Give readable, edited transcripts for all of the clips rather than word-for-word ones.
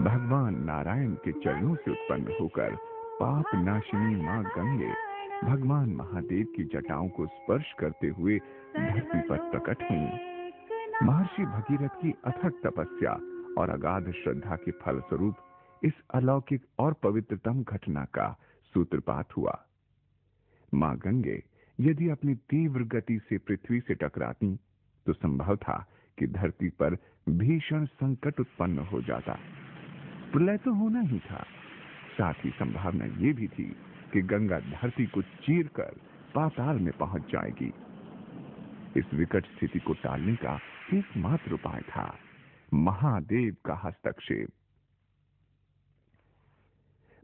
भगवान नारायण के चरणों से उत्पन्न होकर पाप नाशिनी मां गंगे भगवान महादेव की जटाओं को स्पर्श करते हुए धरती पर प्रकट हुई। महर्षि भगीरथ की अथक तपस्या और अगाध श्रद्धा के फलस्वरूप इस अलौकिक और पवित्रतम घटना का सूत्रपात हुआ। मां गंगे यदि अपनी तीव्र गति से पृथ्वी से टकराती तो संभव था कि धरती पर भीषण संकट उत्पन्न हो जाता। प्रलय तो होना ही था, साथ ही संभावना ये भी थी कि गंगा धरती को चीरकर पाताल में पहुंच जाएगी। इस विकट स्थिति को टालने का एकमात्र उपाय था महादेव का हस्तक्षेप।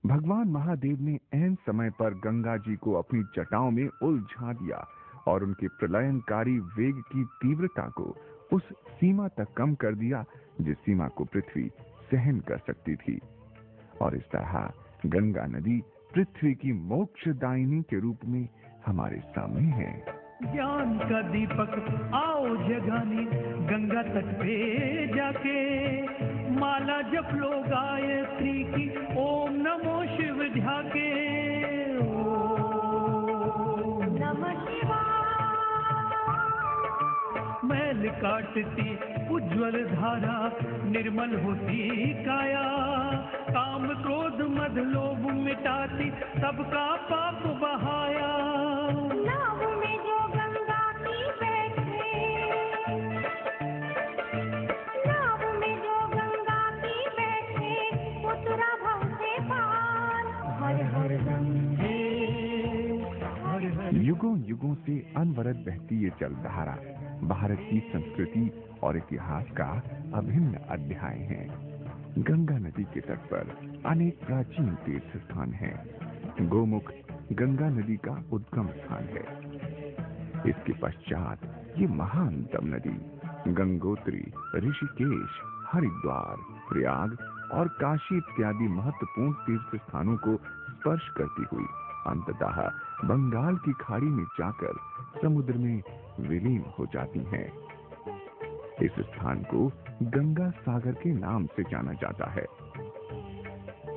भगवान महादेव ने ऐन समय पर गंगा जी को अपनी जटाओं में उलझा दिया और उनके प्रलयंकारी वेग की तीव्रता को उस सीमा तक कम कर दिया जिस सीमा को पृथ्वी सहन कर सकती थी। और इस तरह गंगा नदी पृथ्वी की मोक्षदायिनी के रूप में हमारे सामने है। ज्ञान का दीपक आओ जगाने गंगा तट पे जाके, माला जप लो गायत्री की ओम नमो शिव ध्याके। ओम नमः शिवाय। मैल काटती उज्ज्वल धारा निर्मल होती काया, काम क्रोध मद लोभ मिटाती सबका पाप बहाया। नाव में जो गंगा की बैठे, नाव में जो गंगा की बैठे, उतरा भव से पार। हर हर गंगे हर हर। युगों युगों से अनवरत बहती ये जलधारा भारत की संस्कृति और इतिहास का अभिन्न अध्याय है। गंगा नदी के तट पर अनेक प्राचीन तीर्थ स्थान हैं। गोमुख गंगा नदी का उद्गम स्थान है। इसके पश्चात ये महानतम नदी गंगोत्री, ऋषिकेश, हरिद्वार, प्रयाग और काशी इत्यादि महत्वपूर्ण तीर्थ स्थानों को स्पर्श करती हुई अंततः बंगाल की खाड़ी में जाकर समुद्र में विलीन हो जाती हैं। इस स्थान को गंगा सागर के नाम से जाना जाता है।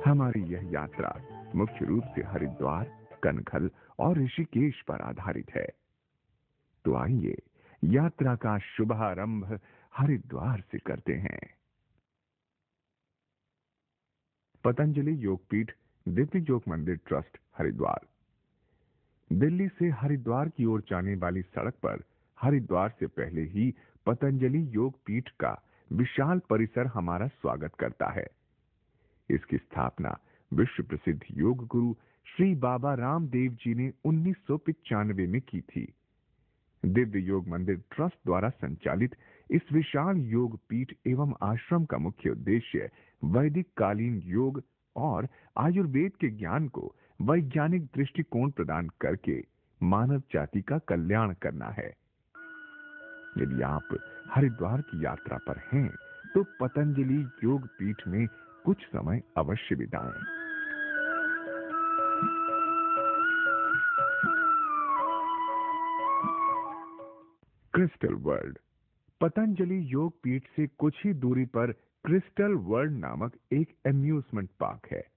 हमारी यह यात्रा मुख्य रूप से हरिद्वार, कनखल और ऋषिकेश पर आधारित है। तो आइए यात्रा का शुभारंभ हरिद्वार से करते हैं। पतंजलि योगपीठ दिव्य योग मंदिर ट्रस्ट हरिद्वार। दिल्ली से हरिद्वार की ओर जाने वाली सड़क पर हरिद्वार से पहले ही पतंजलि योग पीठ का विशाल परिसर हमारा स्वागत करता है। इसकी स्थापना विश्व प्रसिद्ध योग गुरु श्री बाबा रामदेव जी ने 1995 में की थी। दिव्य योग मंदिर ट्रस्ट द्वारा संचालित इस विशाल योग पीठ एवं आश्रम का मुख्य उद्देश्य वैदिक कालीन योग और आयुर्वेद के ज्ञान को वैज्ञानिक दृष्टिकोण प्रदान करके मानव जाति का कल्याण करना है। यदि आप हरिद्वार की यात्रा पर हैं तो पतंजलि योग पीठ में कुछ समय अवश्य बिताएं। Crystal world. पतंजलि योग पीठ से कुछ ही दूरी पर क्रिस्टल वर्ल्ड नामक एक एम्यूजमेंट पार्क है।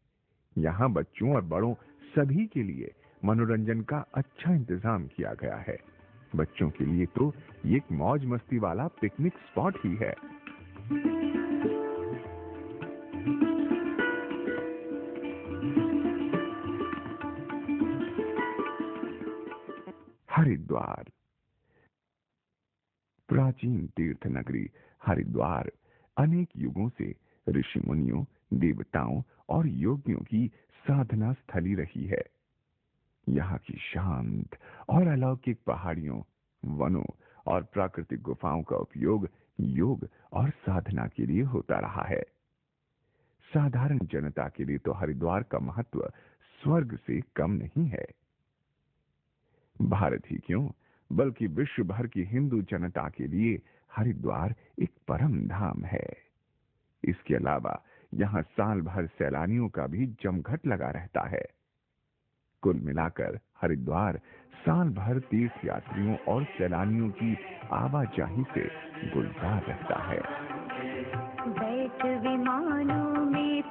यहाँ बच्चों और बड़ों सभी के लिए मनोरंजन का अच्छा इंतजाम किया गया है। बच्चों के लिए तो ये एक मौज मस्ती वाला पिकनिक स्पॉट ही है। हरिद्वार। प्राचीन तीर्थ नगरी हरिद्वार अनेक युगों से ऋषि मुनियों, देवताओं और योगियों की साधना स्थली रही है। यहाँ की शांत और अलौकिक पहाड़ियों, वनों और प्राकृतिक गुफाओं का उपयोग योग और साधना के लिए होता रहा है। साधारण जनता के लिए तो हरिद्वार का महत्व स्वर्ग से कम नहीं है। भारत ही क्यों बल्कि विश्व भर की हिंदू जनता के लिए हरिद्वार एक परम धाम है। इसके अलावा यहाँ साल भर सैलानियों का भी जमघट लगा रहता है। कुल मिलाकर हरिद्वार साल भर तीर्थ यात्रियों और सैलानियों की आवाजाही से गुलजार रहता है। बैठ विमानों में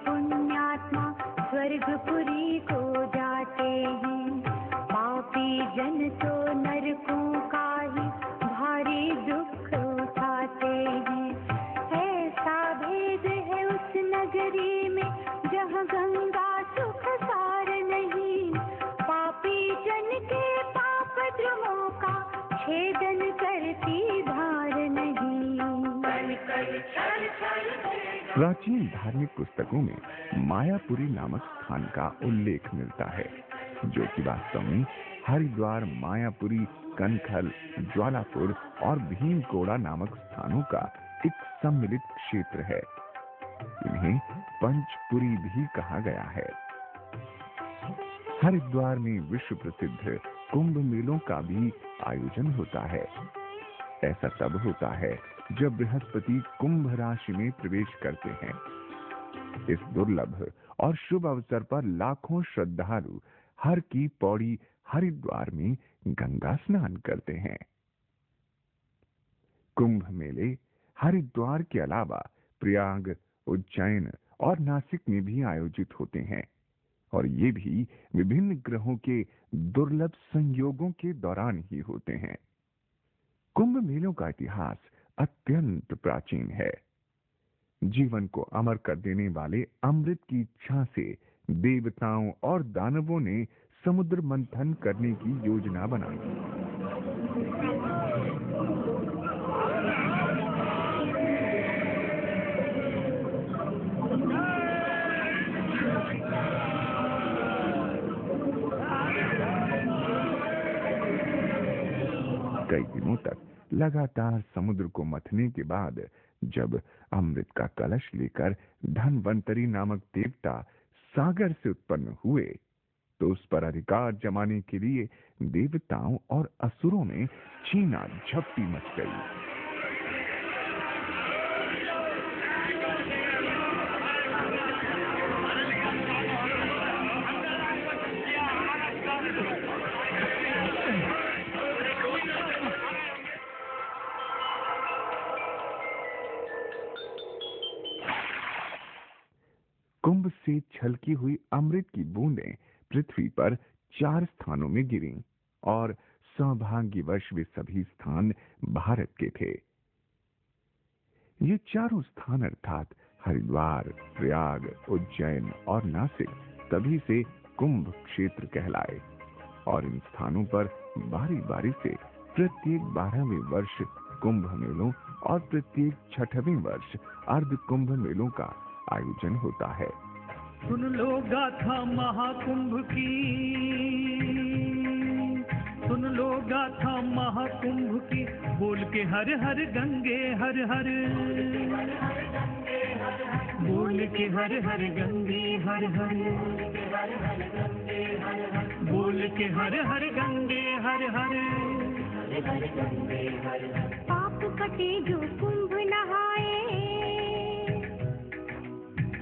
छेदन करती धार नहीं। प्राचीन धार्मिक पुस्तकों में मायापुरी नामक स्थान का उल्लेख मिलता है, जो कि वास्तव में हरिद्वार, मायापुरी, कनखल, ज्वालापुर और भीमकोड़ा नामक स्थानों का एक सम्मिलित क्षेत्र है। इन्हें पंचपुरी भी कहा गया है। हरिद्वार में विश्व प्रसिद्ध कुंभ मेलों का भी आयोजन होता है। ऐसा तब होता है जब बृहस्पति कुंभ राशि में प्रवेश करते हैं। इस दुर्लभ और शुभ अवसर पर लाखों श्रद्धालु हर की पौड़ी हरिद्वार में गंगा स्नान करते हैं। कुंभ मेले हरिद्वार के अलावा प्रयाग, उज्जैन और नासिक में भी आयोजित होते हैं, और ये भी विभिन्न ग्रहों के दुर्लभ संयोगों के दौरान ही होते हैं। कुंभ मेलों का इतिहास अत्यंत प्राचीन है। जीवन को अमर कर देने वाले अमृत की इच्छा से देवताओं और दानवों ने समुद्र मंथन करने की योजना बनाई। कई दिनों तक लगातार समुद्र को मथने के बाद जब अमृत का कलश लेकर धन्वंतरी नामक देवता सागर से उत्पन्न हुए, तो उस पर अधिकार जमाने के लिए देवताओं और असुरों में छीना झपटी मच गई। कुंभ से छलकी हुई अमृत की बूंदें पृथ्वी पर 4 स्थानों में गिरी, और सौभाग्यवश वे सभी स्थान भारत के थे। ये चारों स्थान अर्थात हरिद्वार, प्रयाग, उज्जैन और नासिक तभी से कुंभ क्षेत्र कहलाए, और इन स्थानों पर बारी बारी से प्रत्येक 12वें वर्ष कुंभ मेलों और प्रत्येक 6वें वर्ष अर्ध कुंभ मेलों का आयोजन होता है। सुन लो गाथा महाकुंभ की, सुन लो गाथा महाकुंभ की, बोल के हर हर गंगे हर हर, बोल के हर हर गंगे हर हर, बोल के हर हर गंगे हर हर। पाप कटे जो कुंभ नहाए,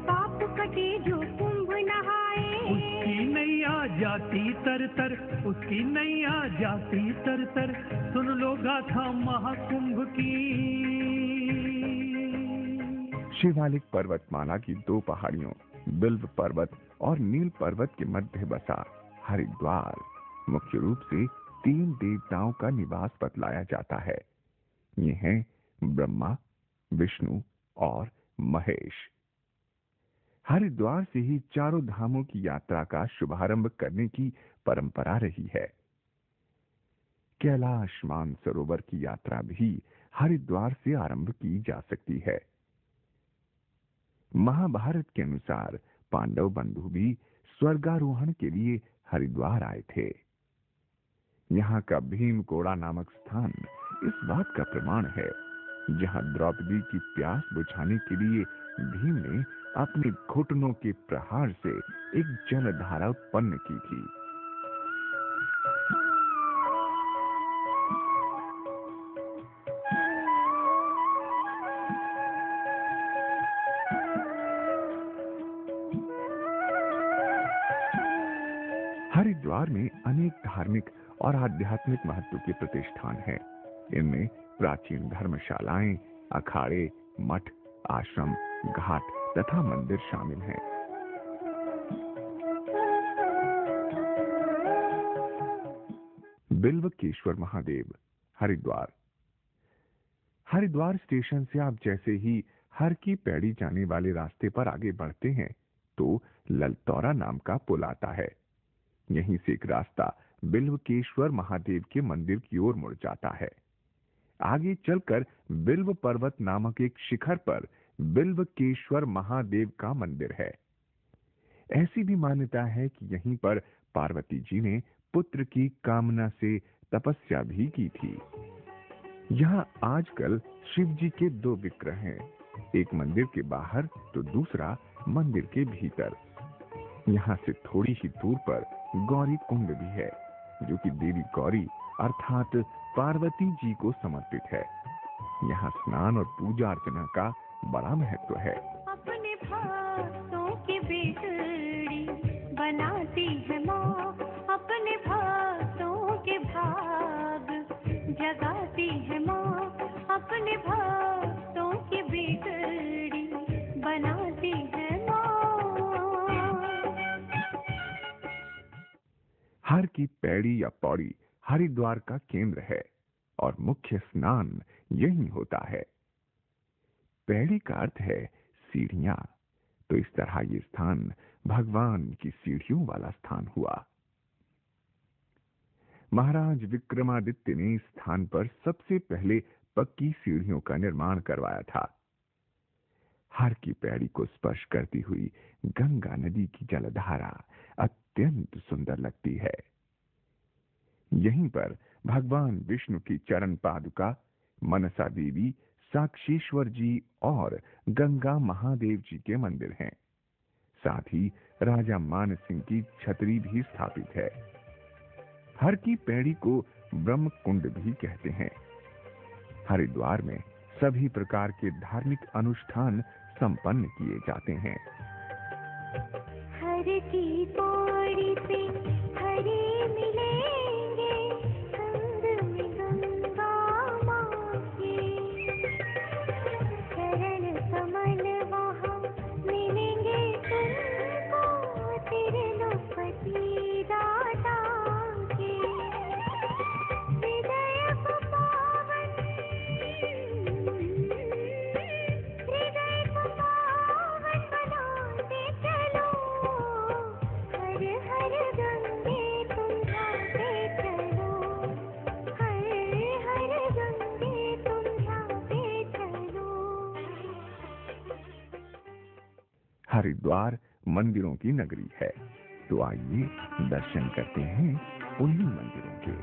पाप कटे जो कुंभ नहाए, उसकी नैया जाती तर तर, उसकी नैया जाती तर तर। सुन लो गाथा महाकुंभ की। शिवालिक पर्वतमाला की 2 पहाड़ियों बिल्व पर्वत और नील पर्वत के मध्य बसा हरिद्वार मुख्य रूप से 3 देवताओं का निवास बतलाया जाता है। ये हैं ब्रह्मा, विष्णु और महेश। हरिद्वार से ही चारों धामों की यात्रा का शुभारंभ करने की परंपरा रही है। कैलाश मानसरोवर की यात्रा भी हरिद्वार से आरंभ की जा सकती है। महाभारत के अनुसार पांडव बंधु भी स्वर्गारोहण के लिए हरिद्वार आए थे। यहाँ का भीमकोड़ा नामक स्थान इस बात का प्रमाण है, जहाँ द्रौपदी की प्यास बुझाने के लिए भीम ने अपने घुटनों के प्रहार से एक जलधारा उत्पन्न की थी। हरिद्वार में अनेक धार्मिक और आध्यात्मिक महत्व के प्रतिष्ठान हैं। इनमें प्राचीन धर्मशालाएं, अखाड़े, मठ, आश्रम, घाट तथा मंदिर शामिल हैं। बिल्वकेश्वर महादेव, हरिद्वार। हरिद्वार स्टेशन से आप जैसे ही हर की पैड़ी जाने वाले रास्ते पर आगे बढ़ते हैं तो ललतौरा नाम का पुल आता है। यहीं से एक रास्ता बिल्वकेश्वर महादेव के मंदिर की ओर मुड़ जाता है। आगे चलकर बिल्व पर्वत नामक एक शिखर पर बिल्वकेश्वर महादेव का मंदिर है। ऐसी भी मान्यता है कि यहीं पर पार्वती जी ने पुत्र की कामना से तपस्या भी की थी। यहाँ आजकल शिव जी के 2 विग्रह हैं, एक मंदिर के बाहर तो दूसरा मंदिर के भीतर। यहाँ से थोड़ी ही दूर पर गौरी कुंड भी है, जो कि देवी गौरी अर्थात पार्वती जी को समर्पित है। यहाँ स्नान और पूजा अर्चना का बड़ा महत्व है। अपने भक्तों की बिगड़ी बनाती है माँ, अपने भक्तों के भाग जगाती है माँ, अपने भक्तों की बिगड़ी बनाती है माँ। हर की पैड़ी या पौड़ी हरिद्वार का केंद्र है और मुख्य स्नान यही होता है। पैड़ी का अर्थ है सीढ़ियां, तो इस तरह ये स्थान भगवान की सीढ़ियों वाला स्थान हुआ। महाराज विक्रमादित्य ने इस स्थान पर सबसे पहले पक्की सीढ़ियों का निर्माण करवाया था। हर की पैड़ी को स्पर्श करती हुई गंगा नदी की जलधारा अत्यंत सुंदर लगती है। यहीं पर भगवान विष्णु की चरण पादुका, मनसा देवी, साक्षीश्वर जी और गंगा महादेव जी के मंदिर हैं। साथ ही राजा मान सिंह की छतरी भी स्थापित है। हर की पैड़ी को ब्रह्म कुंड भी कहते हैं। हरिद्वार में सभी प्रकार के धार्मिक अनुष्ठान संपन्न किए जाते हैं। हर की पौड़ी पे हरे मिलेंगे, संग में गंगा माँ के चरण कमल वहाँ मिलेंगे तुमको, त्रिलोकपति दाता के हृदय को पावन, हृदय को पावन बनाते चलो, हर हर गंगे तुम जाते चलो, हर हर गंगे तुम जाते चलो। हरिद्वार मंदिरों की नगरी है, तो आइए दर्शन करते हैं उन्हीं मंदिरों के।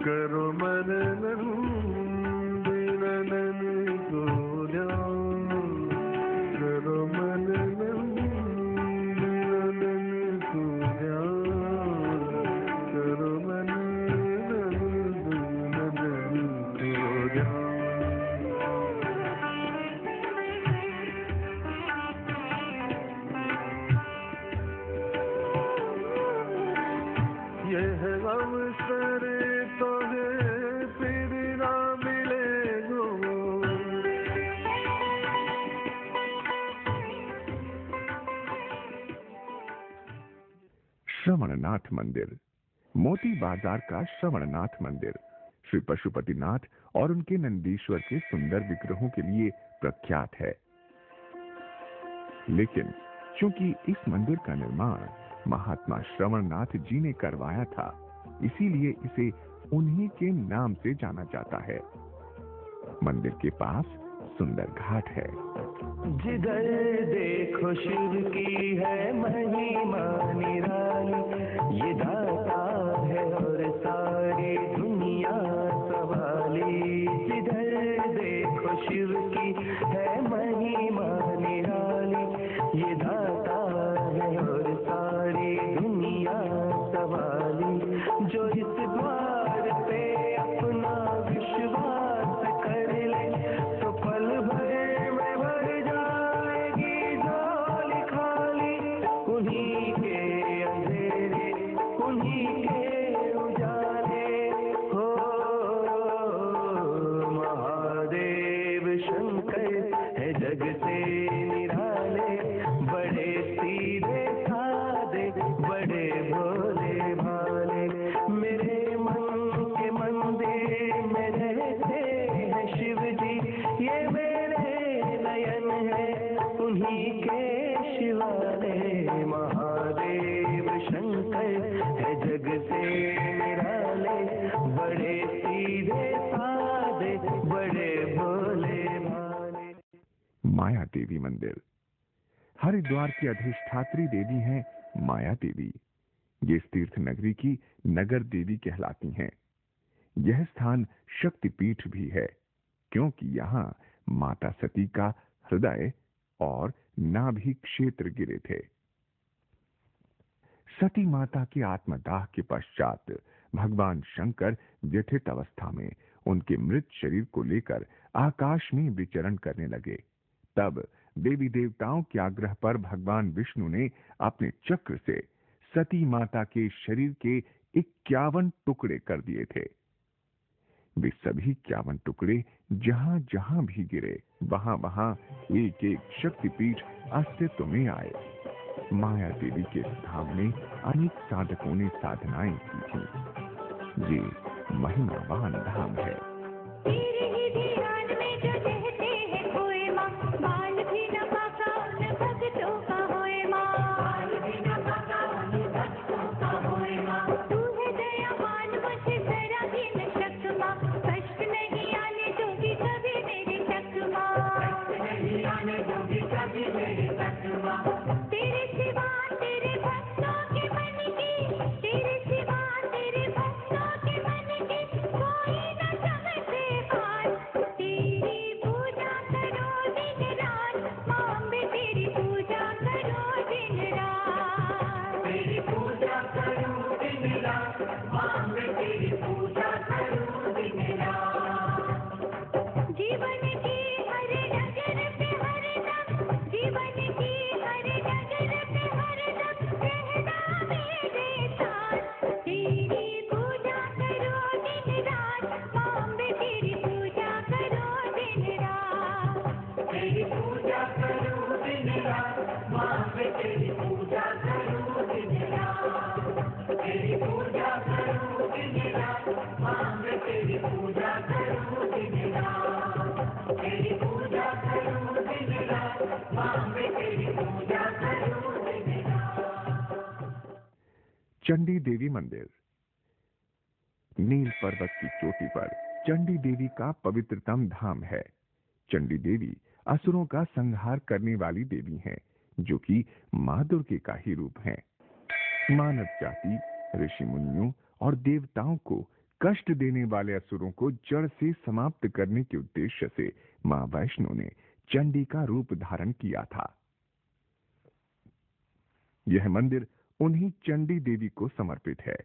करो मनन बिनन को ध्यान, करो मनन बिनन को ध्यान, करो मनन बिनन को ध्यान। यह अवसर तो है फिर ना मिलेगो, श्रवणनाथ मंदिर, मोती बाजार का श्रवणनाथ मंदिर श्री पशुपतिनाथ और उनके नंदीश्वर के सुंदर विग्रहों के लिए प्रख्यात है। लेकिन चूंकि इस मंदिर का निर्माण महात्मा श्रवणनाथ जी ने करवाया था, इसीलिए इसे उन्हीं के नाम से जाना जाता है। मंदिर के पास सुंदर घाट है। जिधर देखो शिव की है महिमा निराली, ये दाता है और सारी दुनिया सवाली। जिधर देखो शिव की है महिमा निराली, ये दाता है और सारी दुनिया सवाली। जो इस द्वार पे अपना विश्वास कर ले, तो पल भर में भर जाएगी झोली खाली। उन्हीं के अंधेरे, उन्हीं के उजाले, हो महादेव शंकर माया देवी मंदिर। हरिद्वार की अधिष्ठात्री देवी हैं माया देवी। ये इस तीर्थ नगरी की नगर देवी कहलाती हैं। यह स्थान शक्तिपीठ भी है, क्योंकि यहाँ माता सती का हृदय और नाभि क्षेत्र गिरे थे। सती माता के आत्मदाह के पश्चात भगवान शंकर व्यथित अवस्था में उनके मृत शरीर को लेकर आकाश में विचरण करने लगे। तब देवी देवताओं के आग्रह पर भगवान विष्णु ने अपने चक्र से सती माता के शरीर के 51 टुकड़े कर दिए थे। वे सभी 51 टुकड़े जहां जहां भी गिरे, वहां वहां एक एक शक्तिपीठ अस्तित्व में आए। माया देवी के इस धाम में अनेक साधकों ने साधनाएं की थी। ये महिमावान धाम है। तेरे ही ध्यान में जो रहते हैं खोए माँ, बाल भी न बाका उन भक्तों का होए माँ, बाल भी न बाका उन भक्तों का होए माँ। तू है दयावान, मुझे जरा भी न शक माँ, कष्ट नहीं आने दोगी कभी मेरे तक माँ, कष्ट नहीं आने दोगी कभी मेरे तक माँ। तेरे सिवा तेरे भक्तों के मन की, तेरे सिवा तेरे भक्तों के मन की कोई न समझे बात। तेरी पूजा करो दिन रात, माँ अम्बे तेरी पूजा करो दिन रात, तेरी पूजा करो दिन रात, माँ अम्बे तेरी पूजा करो दिन रात। जीवन की हर नगर पे हरदम, जीवन की हर नगर पे हरदम रहना मेरे साथ। तेरी पूजा करो दिन रात, माँ अम्बे तेरी पूजा करो दिन रात, तेरी पूजा करो दिन रात, माँ अम्बे तेरी पूजा करो दिन रात, तेरी पूजा करो दिन रात, माँ अम्बे तेरी पूजा करो दिन रात, तेरी पूजा करो दिन रात, माँ अम्बे तेरी पूजा करो दिन रात। चंडी देवी मंदिर। नील पर्वत की चोटी पर चंडी देवी का पवित्रतम धाम है। चंडी देवी असुरों का संहार करने वाली देवी हैं, जो कि मां दुर्गे का ही रूप हैं। मानव जाति, ऋषि मुनियों और देवताओं को कष्ट देने वाले असुरों को जड़ से समाप्त करने के उद्देश्य से मां वैष्णो ने चंडी का रूप धारण किया था। यह मंदिर उन्हीं चंडी देवी को समर्पित है।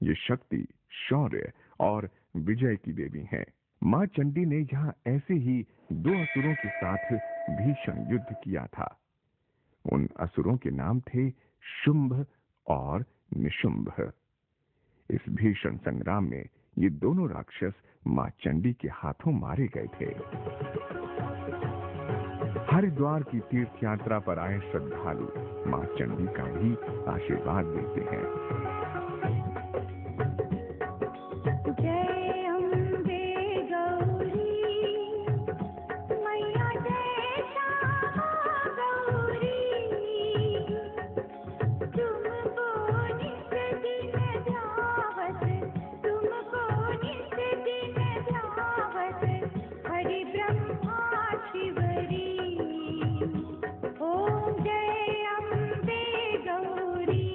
ये शक्ति, शौर्य और विजय की देवी हैं। मां चंडी ने यहाँ ऐसे ही 2 असुरों के साथ भीषण युद्ध किया था। उन असुरों के नाम थे शुंभ और निशुंभ। इस भीषण संग्राम में ये दोनों राक्षस मां चंडी के हाथों मारे गए थे। हरिद्वार की तीर्थ यात्रा पर आए श्रद्धालु मां चंडी का भी आशीर्वाद लेते हैं। जय अम्बे गौरी मैया, जय श्यामा गौरी, तुमको नित दिन ध्यावत, तुमको नित दिन ध्यावत, हरि ब्रह्मा शिवरी, ओम जय अम्बे गौरी।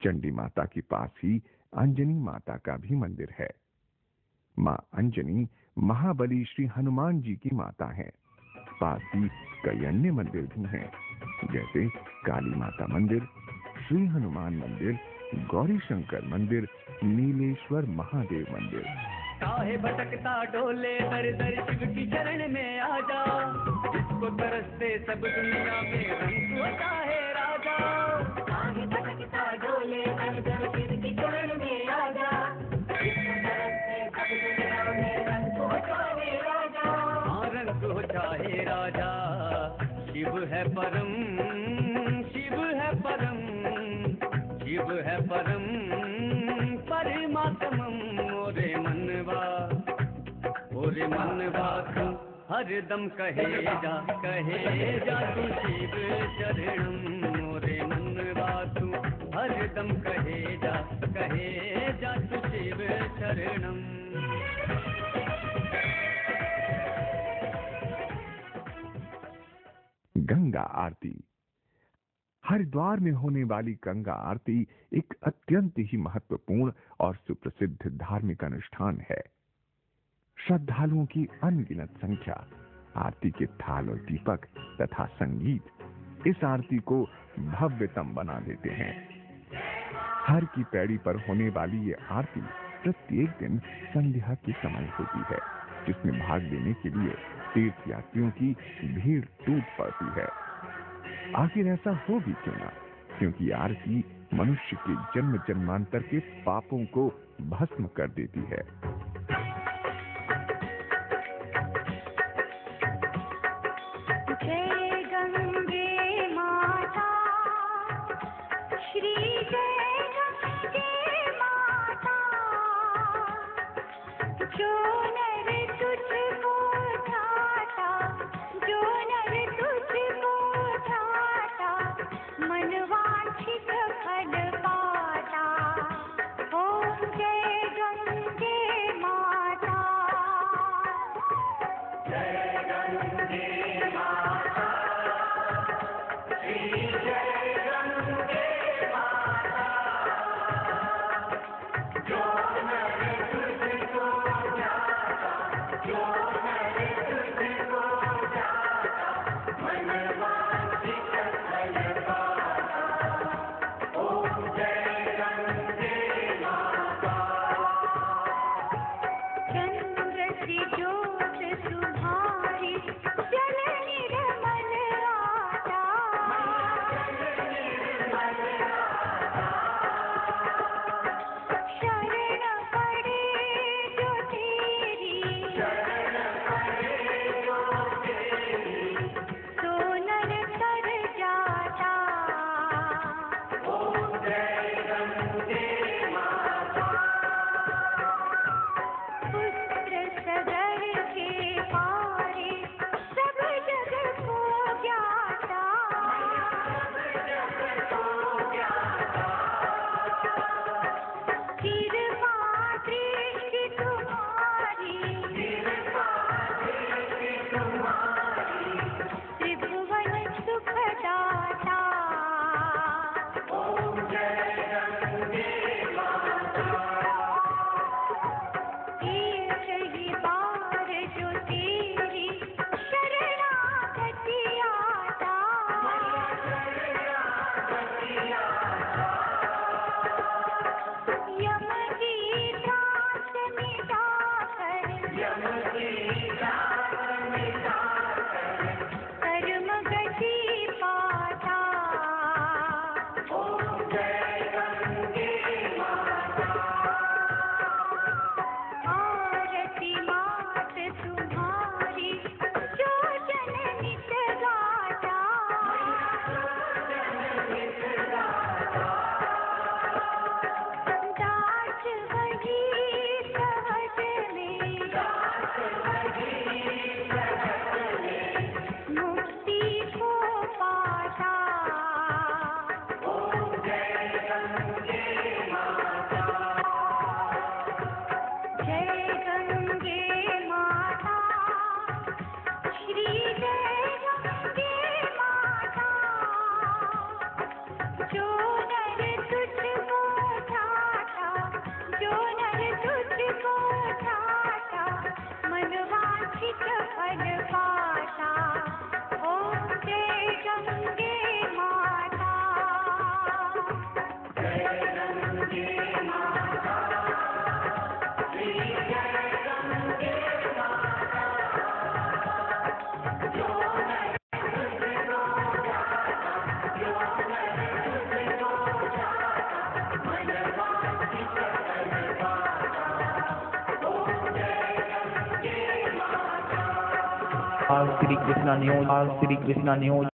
चंडी माता के पास ही अंजनी माता का भी मंदिर है। मां अंजनी महाबली श्री हनुमान जी की माता है। पास ही कई अन्य मंदिर भी हैं, जैसे काली माता मंदिर, श्री हनुमान मंदिर, गौरी शंकर मंदिर, नीलेश्वर महादेव मंदिर। काहे भटकता डोले दर दर शिव की चरण में आजा, जिसको तरसते सब दुनिया में रंग होता है राजा। काहे भटकता डोले दर दर शिव की चरण में आजा, जिसको तरसते सब दुनिया में रंग होता है राजा। हाँ, रंग होता है राजा, शिव है परम हरदम कहे जा तू शिव शरणम मोरे मनवा तू हरदम कहे जा तू शिव शरणम। गंगा आरती। हरिद्वार में होने वाली गंगा आरती एक अत्यंत ही महत्वपूर्ण और सुप्रसिद्ध धार्मिक अनुष्ठान है। श्रद्धालुओं की अनगिनत संख्या, आरती के थाल और दीपक तथा संगीत इस आरती को भव्यतम बना देते हैं। हर की पैड़ी पर होने वाली ये आरती प्रत्येक दिन संध्या के समय होती है, जिसमें भाग लेने के लिए तीर्थ यात्रियों की भीड़ टूट पड़ती है। आखिर ऐसा हो भी क्यों ना, क्योंकि आरती मनुष्य के जन्म जन्मांतर के पापों को भस्म कर देती है। जय गंगे माता श्री जय गंगे माता, जो नर तुझको ध्याता, जो नर तुझको ध्याता, मन वांछित फल पाता। ओम जय गंगे माता। जय गंगे माता श्री जय गंगे माता, जो नर तुझको ध्याता, जो नर तुझको ध्याता, मन वांछित फल पाता। ओम जय गंगे माता। चंद्र सी ज्योत तुम्हारी जल निर्मल आता, शरण पड़े जो तेरी, तो नर तर जाता। ओम जय गंगे माता। पुत्र सगर के पारे सब जग को ज्ञाता, कृपा दृष्टि तुम्हारी, त्रिभुवन सुखदाता। ओम जय गंगे माता। एक ही बार जो तेरी शरणागति आता, यम की त्रास मिटाकर, कर्म गति पाता। ओम जय गंगे माता। आरती मात तुम्हारी जो जन नित गाता, दास वही सहज में, मुक्ति को पाता। ओम जय गंगे माता। जय गंगे माता श्री जय गंगे माता, जो नर तुझको ध्याता, जो नर तुझको ध्याता, मन वांछित फल पाता। ओम जय गंगे माता। जय गंगे माता श्री जय गंगे माता, जो नर तुझको ध्याता, जो नर तुझको ध्याता, मन वांछित फल पाता। ओम जय गंगे माता। श्री कृष्णा न्यूज